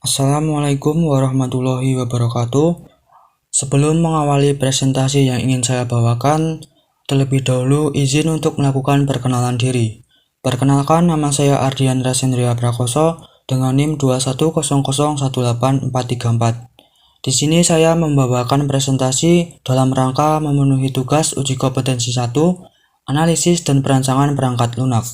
Assalamualaikum warahmatullahi wabarakatuh. Sebelum mengawali presentasi yang ingin saya bawakan, terlebih dahulu izin untuk melakukan perkenalan diri. Perkenalkan, nama saya Ardian Rasendria Prakoso dengan NIM 210018434. Di sini saya membawakan presentasi dalam rangka memenuhi tugas uji kompetensi 1, analisis dan perancangan perangkat lunak.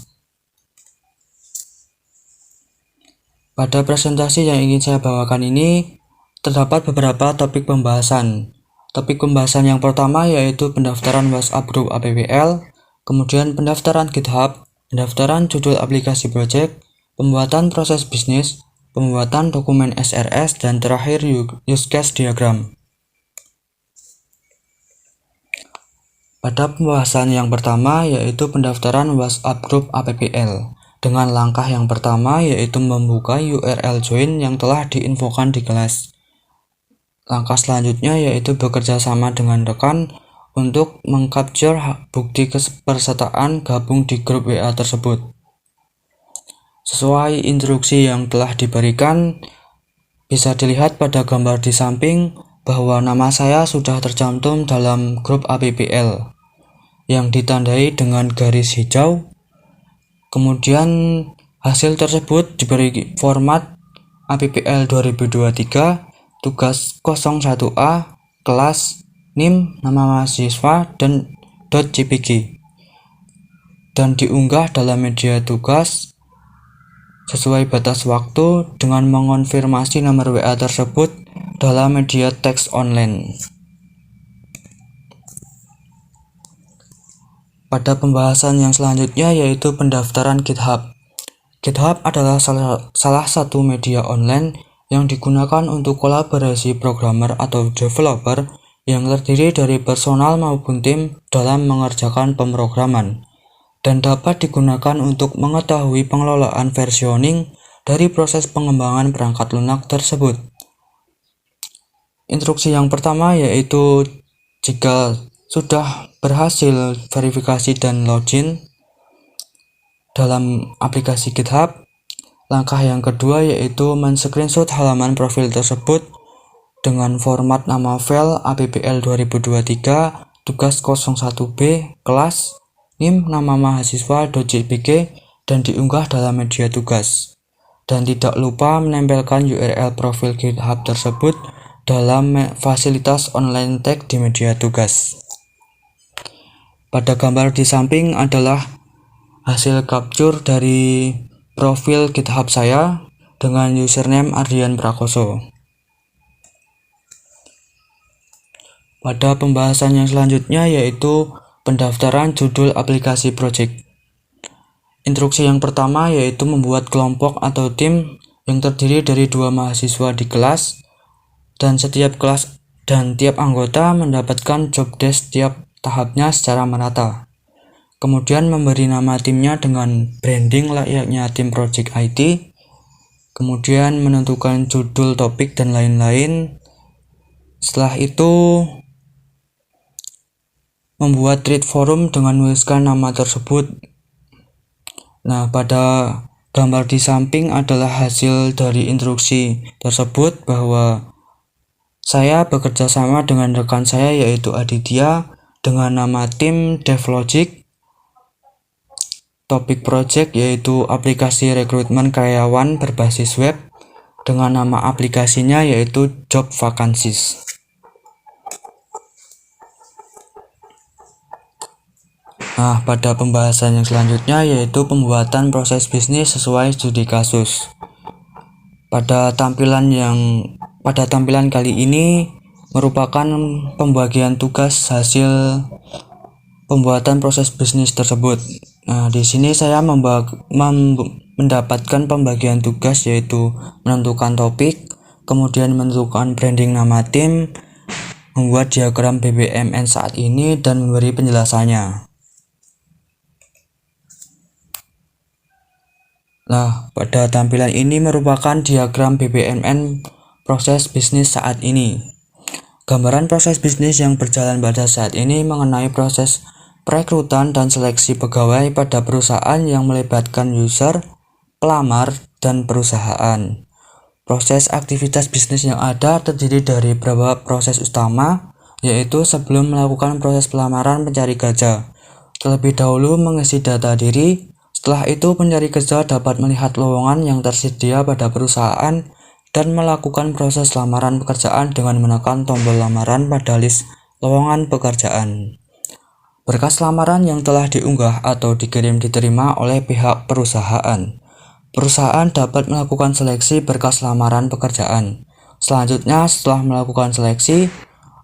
Pada presentasi yang ingin saya bawakan ini, terdapat beberapa topik pembahasan. Topik pembahasan yang pertama yaitu pendaftaran WhatsApp Group APPL, kemudian pendaftaran GitHub, pendaftaran judul aplikasi project, pembuatan proses bisnis, pembuatan dokumen SRS, dan terakhir use case diagram. Pada pembahasan yang pertama yaitu pendaftaran WhatsApp Group APPL. Dengan langkah yang pertama yaitu membuka URL join yang telah diinfokan di kelas. Langkah selanjutnya yaitu bekerja sama dengan rekan untuk mengcapture bukti kepesertaan gabung di grup WA tersebut. Sesuai instruksi yang telah diberikan, bisa dilihat pada gambar di samping bahwa nama saya sudah tercantum dalam grup APPL yang ditandai dengan garis hijau. Kemudian hasil tersebut diberi format APPL 2023, tugas 01A, kelas, NIM, nama mahasiswa, dan .jpg, dan diunggah dalam media tugas sesuai batas waktu dengan mengonfirmasi nomor WA tersebut dalam media teks online. Pada pembahasan yang selanjutnya yaitu pendaftaran GitHub. GitHub adalah salah satu media online yang digunakan untuk kolaborasi programmer atau developer yang terdiri dari personal maupun tim dalam mengerjakan pemrograman, dan dapat digunakan untuk mengetahui pengelolaan versioning dari proses pengembangan perangkat lunak tersebut. Instruksi yang pertama yaitu jika sudah berhasil verifikasi dan login dalam aplikasi GitHub, langkah yang kedua yaitu men-screenshot halaman profil tersebut dengan format nama file APPL 2023, tugas 01B, kelas, NIM, nama mahasiswa, .jpg, dan diunggah dalam media tugas. Dan tidak lupa menempelkan URL profil GitHub tersebut dalam fasilitas online tag di media tugas. Pada gambar di samping adalah hasil capture dari profil GitHub saya dengan username Ardian Prakoso. Pada pembahasan yang selanjutnya yaitu pendaftaran judul aplikasi project. Instruksi yang pertama yaitu membuat kelompok atau tim yang terdiri dari 2 mahasiswa di kelas, dan setiap kelas dan tiap anggota mendapatkan job desk tiap tahapnya secara merata. Kemudian memberi nama timnya dengan branding layaknya tim project IT. Kemudian menentukan judul, topik, dan lain-lain. Setelah itu membuat thread forum dengan menuliskan nama tersebut. Nah, pada gambar di samping adalah hasil dari instruksi tersebut bahwa saya bekerja sama dengan rekan saya yaitu Aditya dengan nama tim DevLogic. Topik project yaitu aplikasi rekrutmen karyawan berbasis web dengan nama aplikasinya yaitu Job Vacancies. Nah, pada pembahasan yang selanjutnya yaitu pembuatan proses bisnis sesuai studi kasus. Pada tampilan kali ini merupakan pembagian tugas hasil pembuatan proses bisnis tersebut. Nah, di sini saya mendapatkan pembagian tugas yaitu menentukan topik, kemudian menentukan branding nama tim, membuat diagram BBMN saat ini, dan memberi penjelasannya. Nah, pada tampilan ini merupakan diagram BBMN proses bisnis saat ini. Gambaran proses bisnis yang berjalan pada saat ini mengenai proses perekrutan dan seleksi pegawai pada perusahaan yang melibatkan user, pelamar, dan perusahaan. Proses aktivitas bisnis yang ada terdiri dari beberapa proses utama, yaitu sebelum melakukan proses pelamaran pencari kerja. Terlebih dahulu mengisi data diri, setelah itu pencari kerja dapat melihat lowongan yang tersedia pada perusahaan dan melakukan proses lamaran pekerjaan dengan menekan tombol lamaran pada list lowongan pekerjaan. Berkas lamaran yang telah diunggah atau dikirim diterima oleh pihak perusahaan. Perusahaan dapat melakukan seleksi berkas lamaran pekerjaan. Selanjutnya, setelah melakukan seleksi,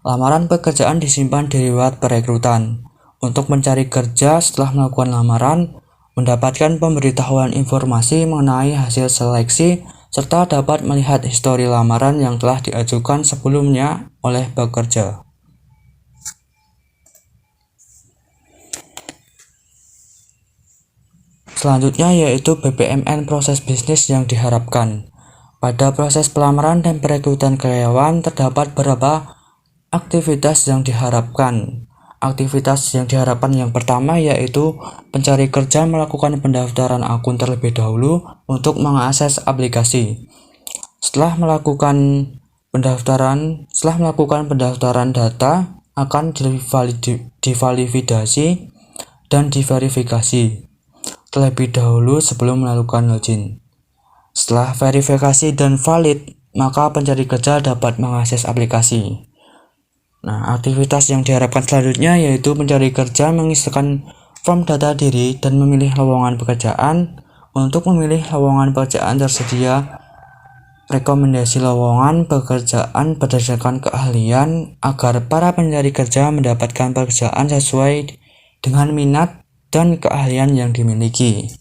lamaran pekerjaan disimpan di riwayat perekrutan. Untuk mencari kerja setelah melakukan lamaran, mendapatkan pemberitahuan informasi mengenai hasil seleksi, serta dapat melihat histori lamaran yang telah diajukan sebelumnya oleh pekerja. Selanjutnya yaitu BPMN proses bisnis yang diharapkan. Pada proses pelamaran dan perekrutan karyawan terdapat beberapa aktivitas yang diharapkan. Aktivitas yang diharapkan yang pertama yaitu pencari kerja melakukan pendaftaran akun terlebih dahulu untuk mengakses aplikasi. Setelah melakukan pendaftaran data akan divalidasi dan diverifikasi terlebih dahulu sebelum melakukan login. Setelah verifikasi dan valid, maka pencari kerja dapat mengakses aplikasi. Nah, aktivitas yang diharapkan selanjutnya yaitu pencari kerja mengisikan form data diri dan memilih lowongan pekerjaan. Untuk memilih lowongan pekerjaan tersedia rekomendasi lowongan pekerjaan berdasarkan keahlian agar para pencari kerja mendapatkan pekerjaan sesuai dengan minat dan keahlian yang dimiliki.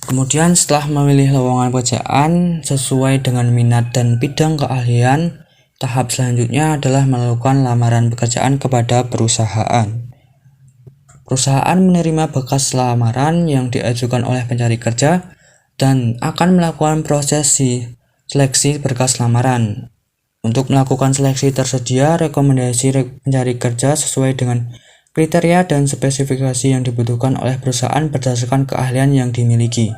Kemudian setelah memilih lowongan pekerjaan sesuai dengan minat dan bidang keahlian, tahap selanjutnya adalah melakukan lamaran pekerjaan kepada perusahaan. Perusahaan menerima berkas lamaran yang diajukan oleh pencari kerja dan akan melakukan proses seleksi berkas lamaran. Untuk melakukan seleksi tersedia rekomendasi pencari kerja sesuai dengan kriteria dan spesifikasi yang dibutuhkan oleh perusahaan berdasarkan keahlian yang dimiliki.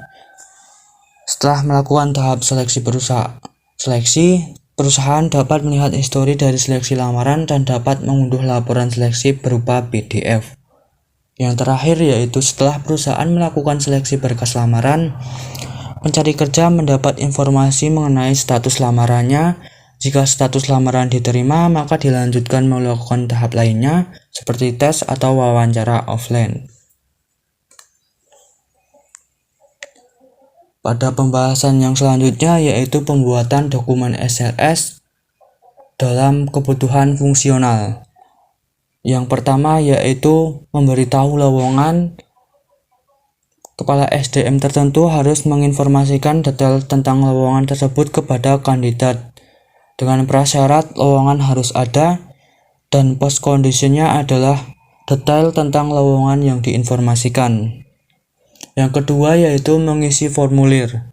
Setelah melakukan tahap seleksi perusahaan dapat melihat histori dari seleksi lamaran dan dapat mengunduh laporan seleksi berupa PDF. Yang terakhir yaitu setelah perusahaan melakukan seleksi berkas lamaran, pencari kerja mendapat informasi mengenai status lamarannya. Jika status lamaran diterima, maka dilanjutkan melakukan tahap lainnya seperti tes atau wawancara offline. Pada pembahasan yang selanjutnya yaitu pembuatan dokumen SLS dalam kebutuhan fungsional. Yang pertama yaitu memberitahu lowongan. Kepala SDM tertentu harus menginformasikan detail tentang lowongan tersebut kepada kandidat. Dengan prasyarat lowongan harus ada dan post conditionnya adalah detail tentang lowongan yang diinformasikan. Yang kedua yaitu mengisi formulir.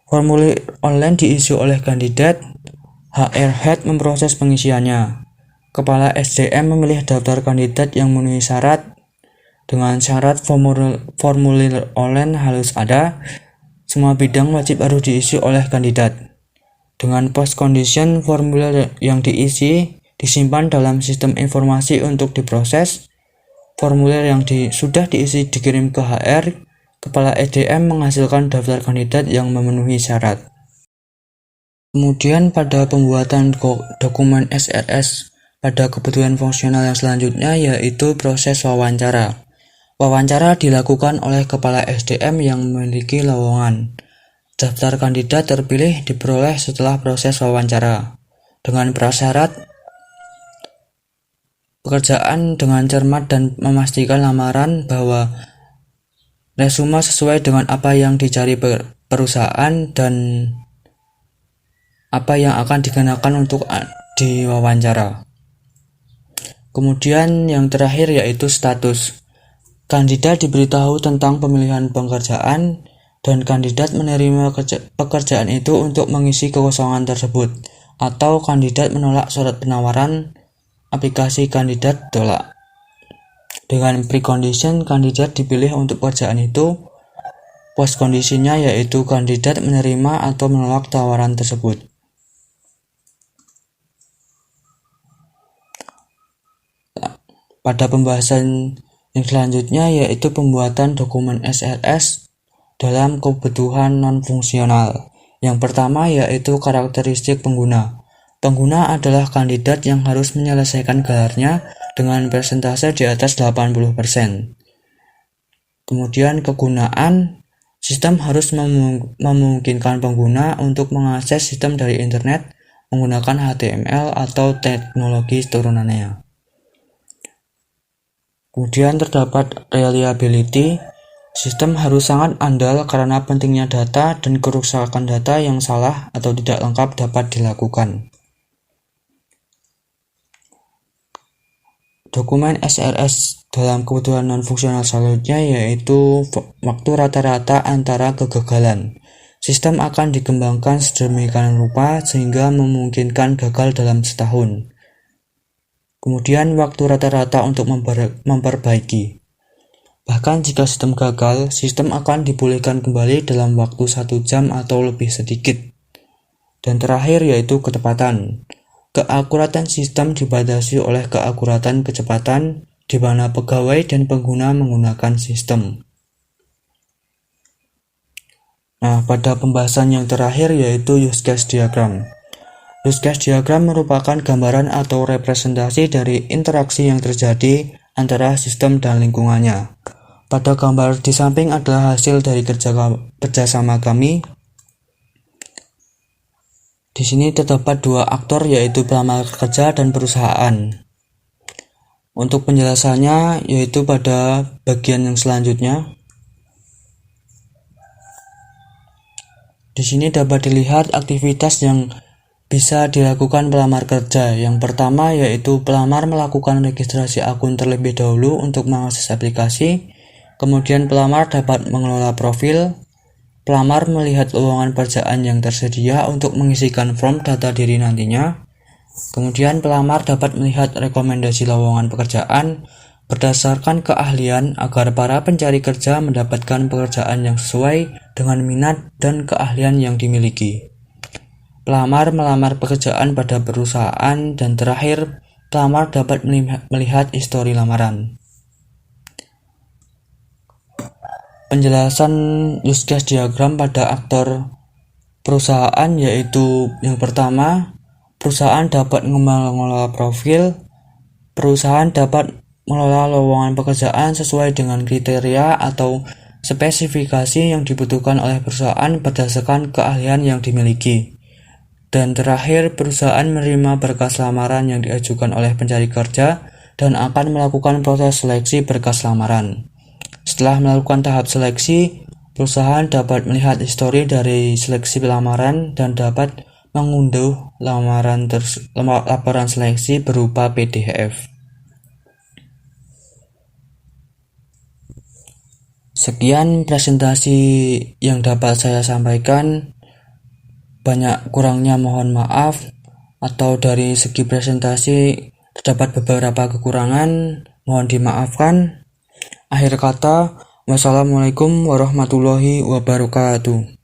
Formulir online diisi oleh kandidat, HR Head memproses pengisiannya. Kepala SDM memilih daftar kandidat yang memenuhi syarat. Dengan syarat formulir online harus ada, semua bidang wajib harus diisi oleh kandidat. Dengan post condition, formulir yang diisi disimpan dalam sistem informasi untuk diproses. Formulir yang sudah diisi dikirim ke HR. Kepala SDM menghasilkan daftar kandidat yang memenuhi syarat. Kemudian pada pembuatan dokumen SRS pada kebutuhan fungsional yang selanjutnya yaitu proses wawancara. Wawancara dilakukan oleh kepala SDM yang memiliki lowongan. Daftar kandidat terpilih diperoleh setelah proses wawancara. Dengan prasyarat pekerjaan dengan cermat dan memastikan lamaran bahwa resume sesuai dengan apa yang dicari perusahaan dan apa yang akan dikenakan untuk diwawancara. Kemudian yang terakhir yaitu status. Kandidat diberitahu tentang pemilihan pekerjaan dan kandidat menerima pekerjaan itu untuk mengisi kekosongan tersebut, atau kandidat menolak surat penawaran aplikasi kandidat tolak. Dengan precondition kandidat dipilih untuk pekerjaan itu Post kondisinya yaitu kandidat menerima atau menolak tawaran tersebut. Pada pembahasan yang selanjutnya yaitu pembuatan dokumen SRS dalam kebutuhan non-fungsional. Yang pertama yaitu karakteristik pengguna. Pengguna adalah kandidat yang harus menyelesaikan gelarnya dengan persentase di atas 80%. Kemudian kegunaan. Sistem harus memungkinkan pengguna untuk mengakses sistem dari internet menggunakan HTML atau teknologi turunannya. Kemudian terdapat reliability. Sistem harus sangat andal karena pentingnya data dan kerusakan data yang salah atau tidak lengkap dapat dilakukan. Dokumen SRS dalam kebutuhan non-fungsional selanjutnya yaitu waktu rata-rata antara kegagalan. Sistem akan dikembangkan sedemikian rupa sehingga memungkinkan gagal dalam setahun. Kemudian waktu rata-rata untuk memperbaiki. Bahkan jika sistem gagal, sistem akan dipulihkan kembali dalam waktu 1 jam atau lebih sedikit. Dan terakhir yaitu ketepatan. Keakuratan sistem dibatasi oleh keakuratan kecepatan di mana pegawai dan pengguna menggunakan sistem. Nah, pada pembahasan yang terakhir yaitu use case diagram. Use case diagram merupakan gambaran atau representasi dari interaksi yang terjadi antara sistem dan lingkungannya. Pada gambar di samping adalah hasil dari kerjasama kami. Di sini terdapat 2 aktor yaitu pelamar kerja dan perusahaan. Untuk penjelasannya yaitu pada bagian yang selanjutnya. Di sini dapat dilihat aktivitas yang bisa dilakukan pelamar kerja. Yang pertama yaitu pelamar melakukan registrasi akun terlebih dahulu untuk mengakses aplikasi. Kemudian pelamar dapat mengelola profil. Pelamar melihat lowongan pekerjaan yang tersedia untuk mengisikan form data diri nantinya. Kemudian pelamar dapat melihat rekomendasi lowongan pekerjaan berdasarkan keahlian agar para pencari kerja mendapatkan pekerjaan yang sesuai dengan minat dan keahlian yang dimiliki. Pelamar melamar pekerjaan pada perusahaan dan terakhir pelamar dapat melihat histori lamaran. Penjelasan use case diagram pada aktor perusahaan yaitu yang pertama, perusahaan dapat mengelola profil, perusahaan dapat mengelola lowongan pekerjaan sesuai dengan kriteria atau spesifikasi yang dibutuhkan oleh perusahaan berdasarkan keahlian yang dimiliki. Dan terakhir, perusahaan menerima berkas lamaran yang diajukan oleh pencari kerja dan akan melakukan proses seleksi berkas lamaran. Setelah melakukan tahap seleksi, perusahaan dapat melihat histori dari seleksi lamaran dan dapat mengunduh laporan seleksi berupa PDF. Sekian presentasi yang dapat saya sampaikan. Banyak kurangnya mohon maaf, atau dari segi presentasi terdapat beberapa kekurangan, mohon dimaafkan. Akhir kata, wassalamualaikum warahmatullahi wabarakatuh.